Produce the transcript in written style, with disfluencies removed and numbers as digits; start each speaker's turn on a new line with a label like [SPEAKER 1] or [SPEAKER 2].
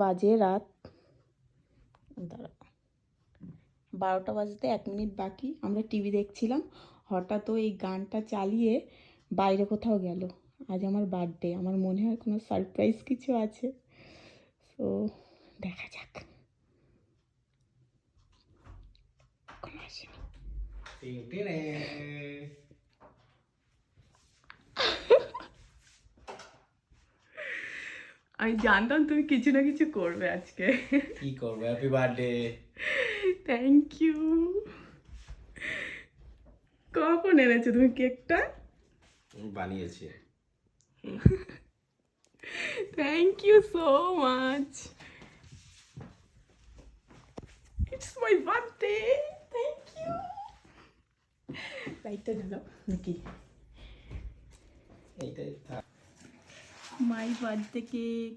[SPEAKER 1] বাজে রাত 12টা বাজতে 1 মিনিট বাকি। আমরা টিভি দেখছিলাম, হঠাৎ এই গানটা চালিয়ে বাইরে কোথাও গেল। আজ আমার বার্থডে, আমার মনে হয় কোনো সারপ্রাইজ কিছু আছে, তো দেখা যাক। কোনো আসেনি। আমি জানতাম তুমি কিছু না কিছু করবে আজকে।
[SPEAKER 2] কি করবে? Happy birthday.
[SPEAKER 1] Thank you. কখন এনেছো তুমি কেকটা?
[SPEAKER 2] বানিয়েছি।
[SPEAKER 1] Thank you so much. It's my birthday. Thank you. লাইটটা জ্বালাও নাকি?
[SPEAKER 2] এইটাই থাক।
[SPEAKER 1] My birthday cake.